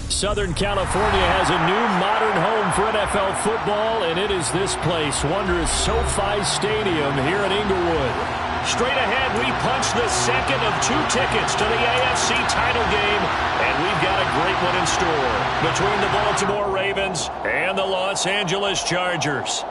Southern California has a new modern home for NFL football, and it is this place, wondrous SoFi Stadium here in Inglewood. Straight ahead, we punch the second of 2 tickets to the AFC title game, and we've got a great one in store between the Baltimore Ravens and the Los Angeles Chargers.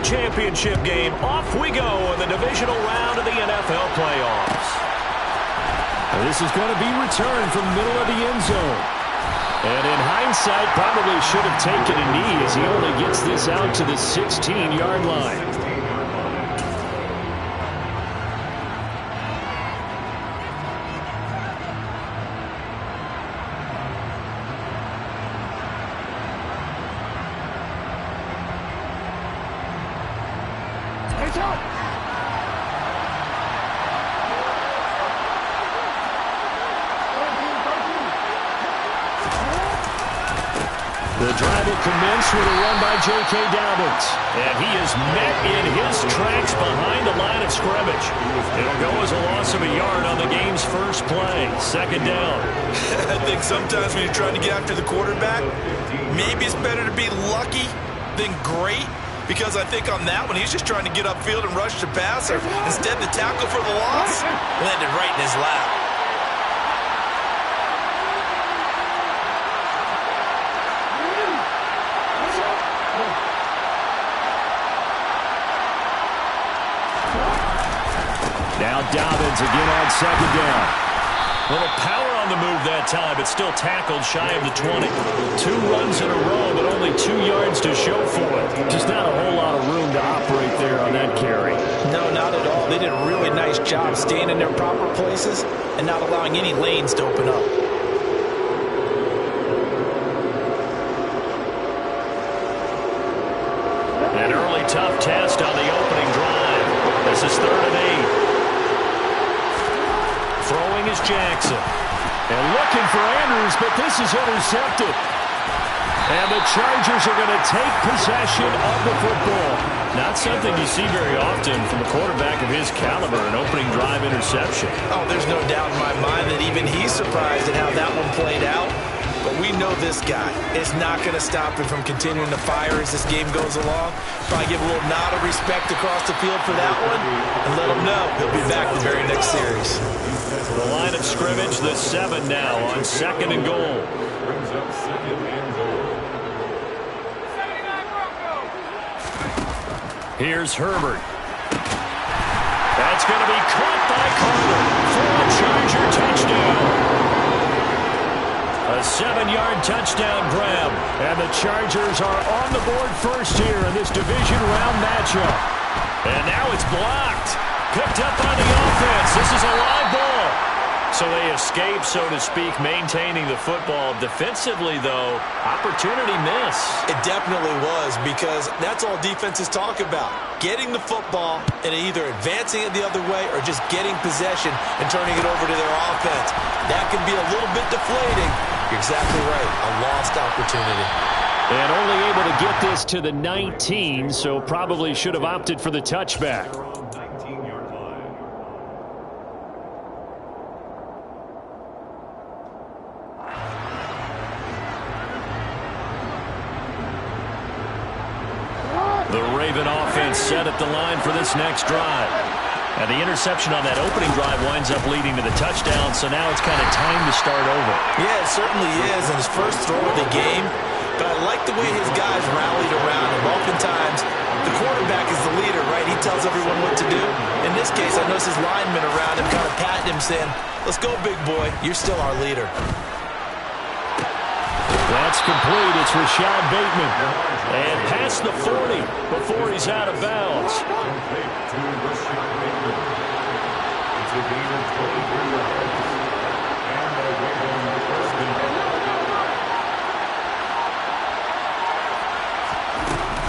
Championship game. Off we go in the divisional round of the NFL playoffs. This is going to be returned from the middle of the end zone. And in hindsight, probably should have taken a knee as he only gets this out to the 16-yard line. The drive will commence with a run by J.K. Dobbins. And he is met in his tracks behind the line of scrimmage. It'll go as a loss of a yard on the game's first play. Second down. I think sometimes when you're trying to get after the quarterback, maybe it's better to be lucky than great. Because I think on that one, he's just trying to get upfield and rush the passer. Instead, the tackle for the loss landed right in his lap. Now Dobbins again on second down. Little power on the move that time, but still tackled shy of the 20. 2 runs in a row, but only 2 yards to show for it. Just not a whole lot of room to operate there on that carry. No, not at all. They did a really nice job staying in their proper places and not allowing any lanes to open up. An early tough test on the opening drive. This is 3rd and 8. Throwing is Jackson. And looking for Andrews, but this is intercepted. And the Chargers are going to take possession of the football. Not something you see very often from a quarterback of his caliber, an opening drive interception. Oh, there's no doubt in my mind that even he's surprised at how that one played out. But we know this guy is not going to stop him from continuing to fire as this game goes along. Probably give a little nod of respect across the field for that one and let him know he'll be back the very next series. The line of scrimmage, the 7 now on 2nd and goal. Here's Herbert. That's going to be caught by Carter for a Charger touchdown. A 7-yard touchdown grab, and the Chargers are on the board first here in this division round matchup. And now it's blocked. Picked up by the offense. This is a live ball. So they escape, so to speak, maintaining the football. Defensively, though, opportunity miss. It definitely was, because that's all defenses talk about. Getting the football and either advancing it the other way or just getting possession and turning it over to their offense. That can be a little bit deflating. You're exactly right. A lost opportunity. And only able to get this to the 19, so probably should have opted for the touchback. The Raven offense set at the line for this next drive. And the interception on that opening drive winds up leading to the touchdown, so now it's kind of time to start over. Yeah, it certainly is, and his first throw of the game. But I like the way his guys rallied around him. Oftentimes, the quarterback is the leader, right? He tells everyone what to do. In this case, I noticed his linemen around him kind of patting him, saying, "Let's go, big boy. You're still our leader." That's complete. It's Rashad Bateman. And past the 40 before he's out of bounds.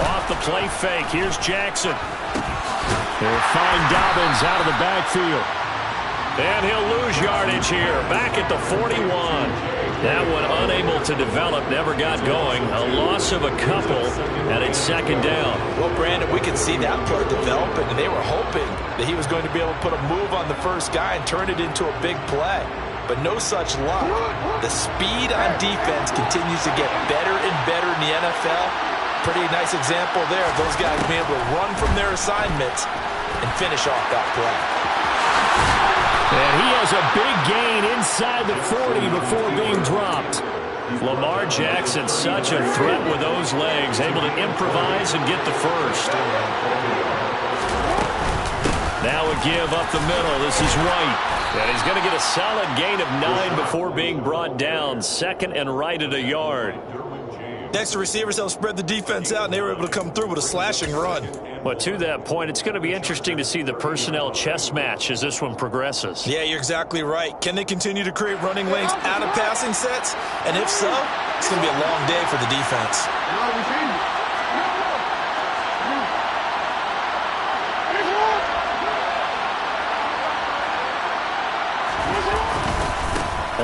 Off the play fake. Here's Jackson. They'll find Dobbins out of the backfield. And he'll lose yardage here, back at the 41. That one unable to develop, never got going. A loss of a couple, and it's second down. Well, Brandon, we could see that play developing, and they were hoping that he was going to be able to put a move on the first guy and turn it into a big play. But no such luck. The speed on defense continues to get better and better in the NFL. Pretty nice example there of those guys being able to run from their assignments and finish off that play. And he has a big gain inside the 40 before being dropped. Lamar Jackson, such a threat with those legs, able to improvise and get the first. Now a give up the middle. This is White. And he's going to get a solid gain of 9 before being brought down. Second and right at a yard. Next, the receivers helped spread the defense out, and they were able to come through with a slashing run. Well, to that point, it's going to be interesting to see the personnel chess match as this one progresses. Yeah, you're exactly right. Can they continue to create running lanes out of passing sets? And if so, it's going to be a long day for the defense.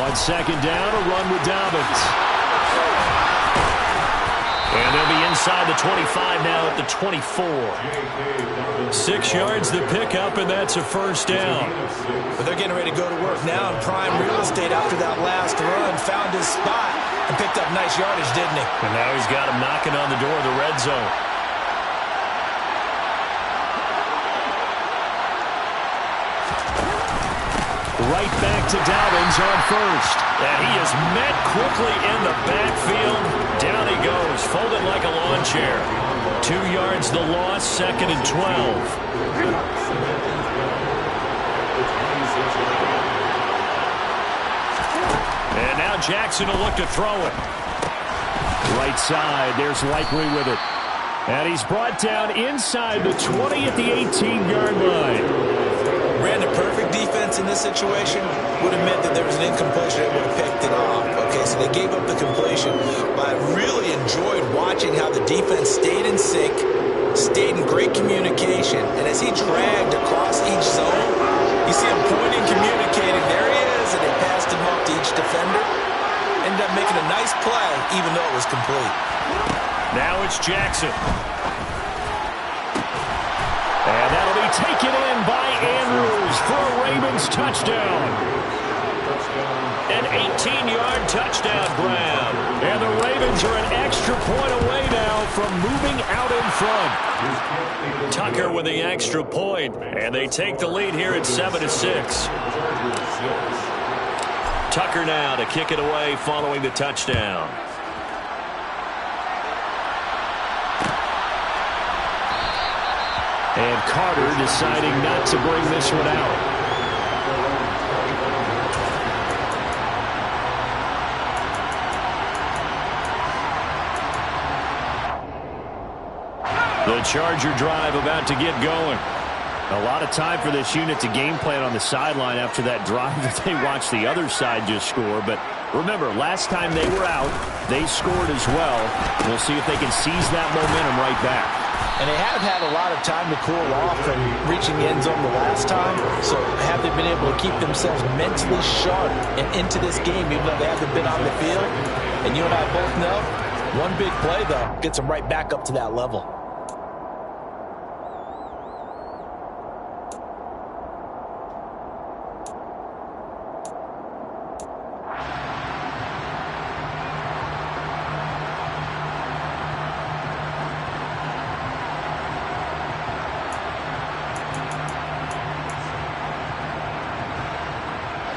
On second down, a run with Dobbins. And they'll be inside the 25 now at the 24. 6 yards the pickup, and that's a first down. But they're getting ready to go to work now in prime real estate after that last run. Found his spot and picked up nice yardage, didn't he? And now he's got him knocking on the door of the red zone. Right back to Dobbins on first. And he is met quickly in the backfield. Down he goes, folded like a lawn chair. 2 yards the loss, second and 12. And now Jackson will look to throw it. Right side, there's Likely with it. And he's brought down inside the 20 at the 18-yard line. Brandon, perfect defense in this situation would have meant that there was an incompletion that would have picked it off. Okay, so they gave up the completion. But I really enjoyed watching how the defense stayed in sync, stayed in great communication, and as he dragged across each zone, you see him pointing, communicating. There he is, and they passed him off to each defender. Ended up making a nice play, even though it was complete. Now it's Jackson. And that'll be taken in by Andrews for a Ravens touchdown. An 18-yard touchdown grab. And the Ravens are an extra point away now from moving out in front. Tucker with the extra point, and they take the lead here at 7-6. Tucker now to kick it away following the touchdown. And Carter deciding not to bring this one out. The Charger drive about to get going. A lot of time for this unit to game plan on the sideline after that drive that they watched the other side just score. But remember, last time they were out, they scored as well. We'll see if they can seize that momentum right back. And they have had a lot of time to cool off from reaching the end zone the last time. So have they been able to keep themselves mentally sharp and into this game, even though they haven't been on the field? And you and I both know, one big play, though, gets them right back up to that level.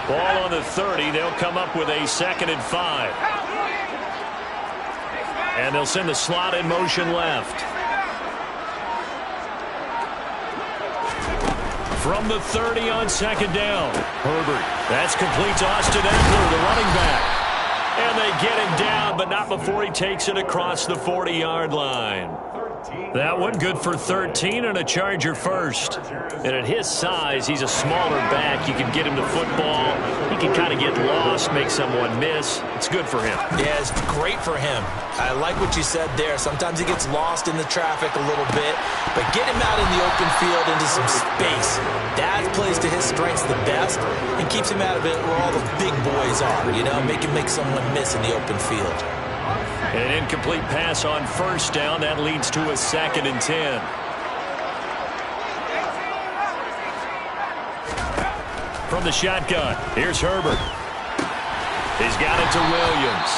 Ball on the 30. They'll come up with a 2nd and 5. And they'll send the slot in motion left. From the 30 on 2nd down. Herbert. That's complete to Austin Eckler, the running back. And they get him down, but not before he takes it across the 40-yard line. That one good for 13 and a Charger first. And at his size, he's a smaller back. You can get him to football. He can kind of get lost, make someone miss. It's good for him. Yeah, it's great for him. I like what you said there. Sometimes he gets lost in the traffic a little bit, but get him out in the open field into some space. That plays to his strengths the best and keeps him out of it where all the big boys are, you know, make someone miss in the open field. An incomplete pass on first down. That leads to a 2nd and 10. From the shotgun, here's Herbert. He's got it to Williams.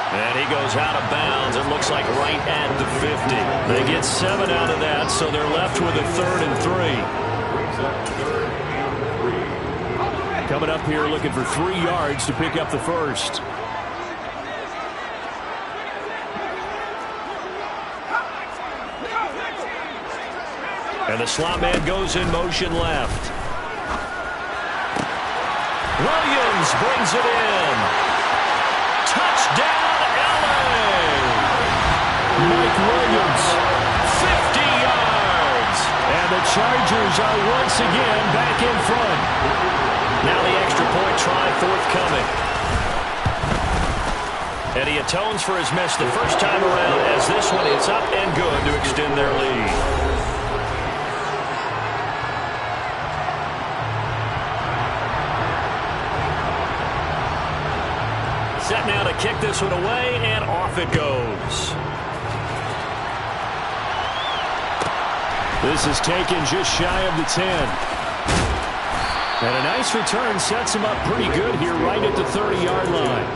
And he goes out of bounds. It looks like right at the 50. They get 7 out of that, so they're left with a 3rd and 3. Coming up here looking for 3 yards to pick up the first. And the slot man goes in motion left. Williams brings it in. Touchdown, LA! Mike Williams, 50 yards. And the Chargers are once again back in front. Now the extra point try forthcoming. And he atones for his miss the first time around as this one is up and good to extend their lead. Set now to kick this one away, and off it goes. This is taken just shy of the 10. And a nice return sets him up pretty good here right at the 30-yard line.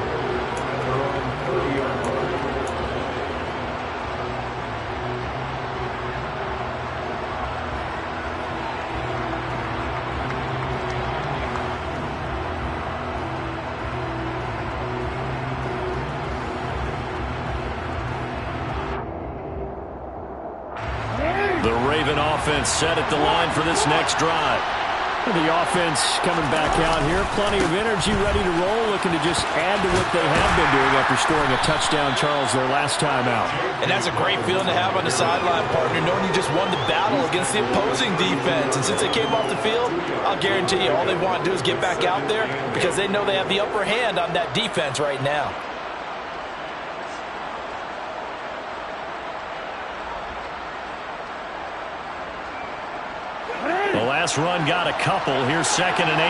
The Raven offense set at the line for this next drive. The offense coming back out here. Plenty of energy, ready to roll, looking to just add to what they have been doing after scoring a touchdown, Charles, their last time out. And that's a great feeling to have on the sideline, partner, knowing you just won the battle against the opposing defense. And since they came off the field, I'll guarantee you all they want to do is get back out there because they know they have the upper hand on that defense right now. The last run got a couple. Here's 2nd and 8.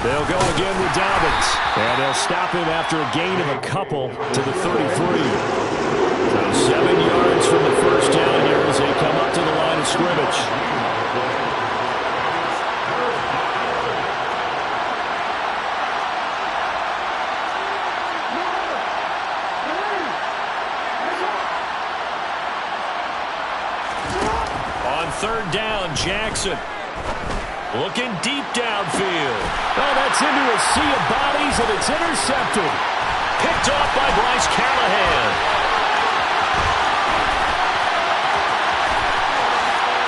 They'll go again with Dobbins. And they'll stop him after a gain of a couple to the 33. So 7 yards from the first down here as they come up to the line of scrimmage. Third down, Jackson. Looking deep downfield. Oh, that's into a sea of bodies, and it's intercepted. Picked off by Bryce Callahan.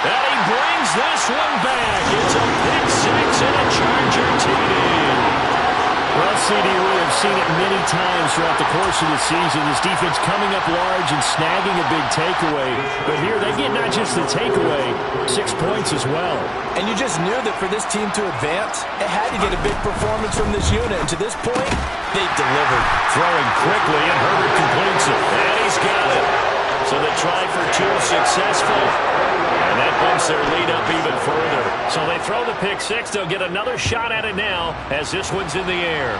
And he brings this one back. It's a pick six and a Charger TD. Well, CD, we have seen it many times throughout the course of the season. This defense coming up large and snagging a big takeaway. But here they get not just the takeaway, 6 points as well. And you just knew that for this team to advance, it had to get a big performance from this unit. And to this point, they've delivered. Throwing quickly, and Herbert completes it. And he's got it. So the try for 2 successful. And that bumps their lead up even further. So they throw the pick six. They'll get another shot at it now as this one's in the air.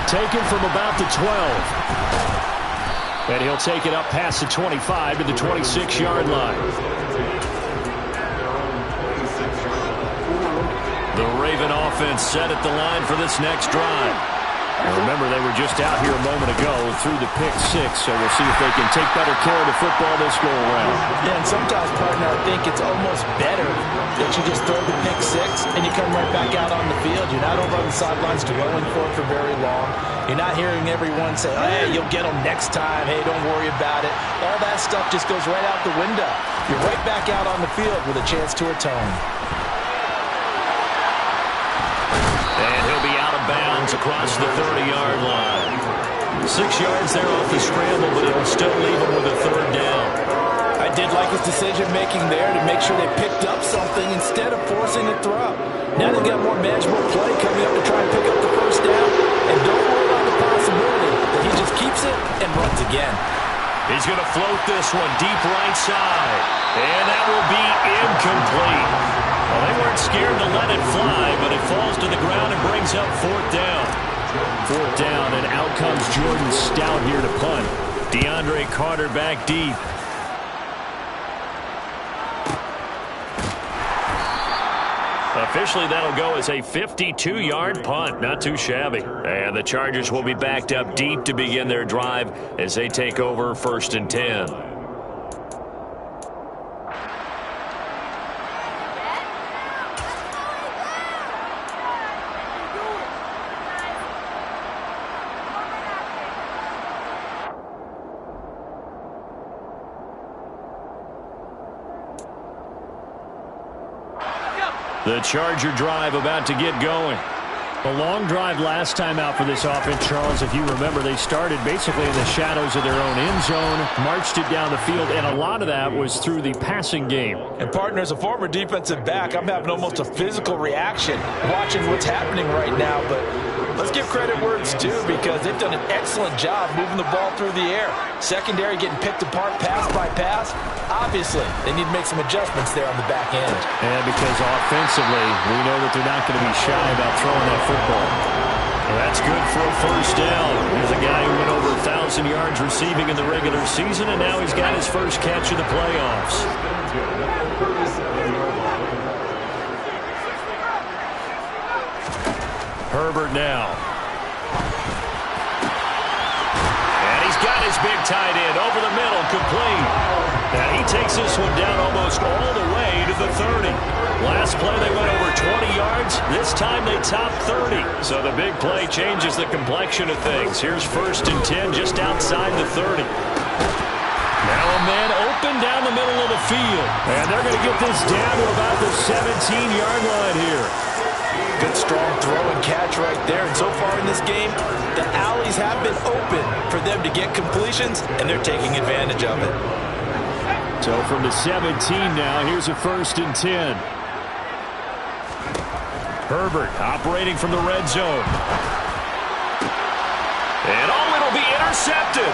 Taken from about the 12. And he'll take it up past the 25 to the 26-yard line. The Raven offense set at the line for this next drive. And remember, they were just out here a moment ago through the pick six, so we'll see if they can take better care of the football this go-around. Yeah, and sometimes, partner, I think it's almost better that you just throw the pick six and you come right back out on the field. You're not over on the sidelines dwelling for it for very long. You're not hearing everyone say, hey, you'll get them next time. Hey, don't worry about it. All that stuff just goes right out the window. You're right back out on the field with a chance to atone. And he'll be out of bounds across the 30-yard line. 6 yards there off the scramble, but it'll still leave him with a third down. I did like his decision-making there to make sure they picked up something instead of forcing a throw. Now they've got more manageable play coming up to try and pick up the first down. And don't worry about the possibility once again. He's going to float this one deep right side. And that will be incomplete. Well, they weren't scared to let it fly, but it falls to the ground and brings up fourth down. Fourth down, and out comes Jordan Stout here to punt. DeAndre Carter back deep. Officially, that'll go as a 52-yard punt. Not too shabby. And the Chargers will be backed up deep to begin their drive as they take over 1st and 10. The Charger drive about to get going. A long drive last time out for this offense, Charles. If you remember, they started basically in the shadows of their own end zone, marched it down the field, and a lot of that was through the passing game. And, partner, as a former defensive back, I'm having almost a physical reaction watching what's happening right now. But let's give credit where it's due, because they've done an excellent job moving the ball through the air. Secondary getting picked apart pass by pass. Obviously, they need to make some adjustments there on the back end. And because offensively, we know that they're not going to be shy about throwing that football. Well, that's good for a first down. Here's a guy who went over 1,000 yards receiving in the regular season, and now he's got his first catch of the playoffs. Herbert now. And he's got his big tight end over the middle, complete. And he takes this one down almost all the way to the 30. Last play they went over 20 yards. This time they top 30. So the big play changes the complexion of things. Here's 1st and 10 just outside the 30. Now a man open down the middle of the field. And they're going to get this down to about the 17-yard line here. Good strong throw and catch right there. And so far in this game, the alleys have been open for them to get completions, and they're taking advantage of it. So from the 17 now, here's a 1st and 10. Herbert operating from the red zone. And it'll be intercepted.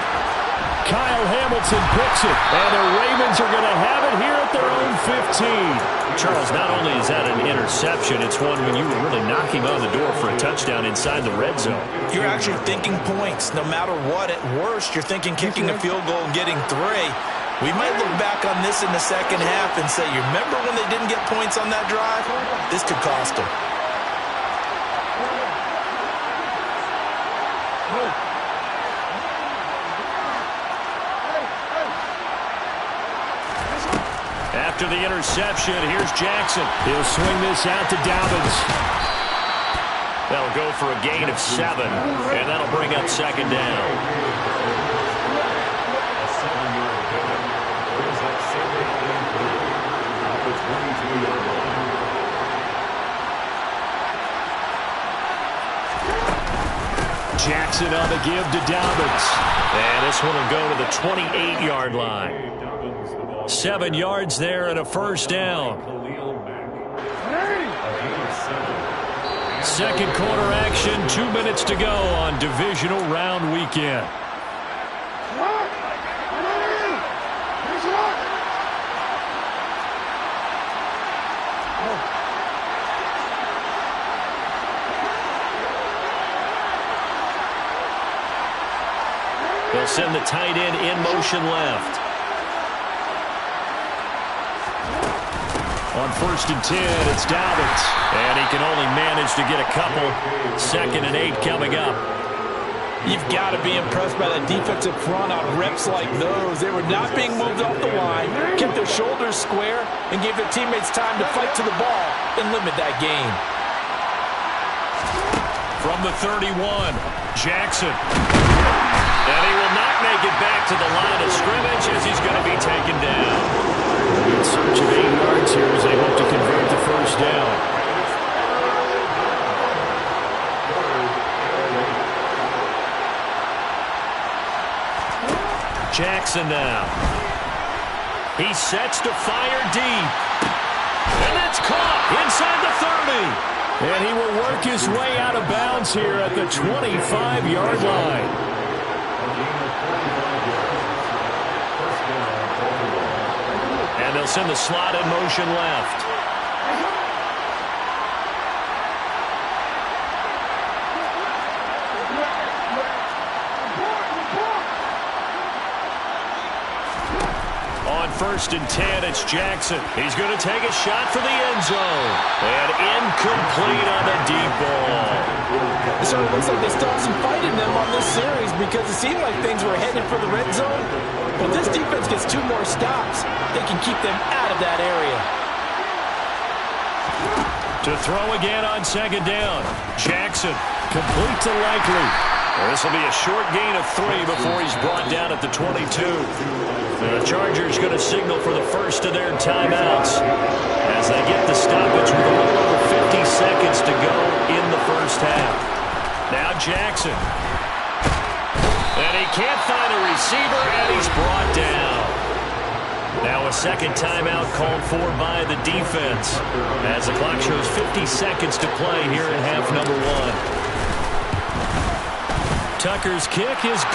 Kyle Hamilton picks it, and the Ravens are going to have it here at their own 15. Charles, not only is that an interception, it's one when you were really knocking on the door for a touchdown inside the red zone. You're actually thinking points. No matter what, at worst, you're thinking kicking a field goal and getting 3. We might look back on this in the second half and say, you remember when they didn't get points on that drive? This could cost them. After the interception, here's Jackson. He'll swing this out to Dobbins. That'll go for a gain of 7, and that'll bring up 2nd down. Jackson on the give to Dobbins. And this one will go to the 28-yard line. 7 yards there and a first down. Second quarter action, 2 minutes to go on divisional round weekend. They'll send the tight end in motion left. On 1st and 10, it's Dobbins. And he can only manage to get a couple. 2nd and 8 coming up. You've got to be impressed by that defensive front on reps like those. They were not being moved off the line, kept their shoulders square, and gave their teammates time to fight to the ball and limit that gain. From the 31, Jackson. And he will not make it back to the line of scrimmage as he's going to be taken down. In search of 8 yards here as they hope to convert the first down. Jackson now. He sets to fire deep. And that's caught inside the 30. And he will work his way out of bounds here at the 25-yard line. And they'll send the slot in motion left. On 1st and 10, it's Jackson. He's going to take a shot for the end zone. And incomplete on the deep ball. It sort of looks like they still have some fight in them on this series because it seemed like things were headed for the red zone. But this defense gets 2 more stops. They can keep them out of that area. To throw again on 2nd down. Jackson complete to Likely. This will be a short gain of 3 before he's brought down at the 22. The Chargers going to signal for the first of their timeouts as they get the stoppage with a little over 50 seconds to go in the first half. Now Jackson. And he can't find a receiver, and he's brought down. Now a second timeout called for by the defense as the clock shows 50 seconds to play here in half number 1. Tucker's kick is good.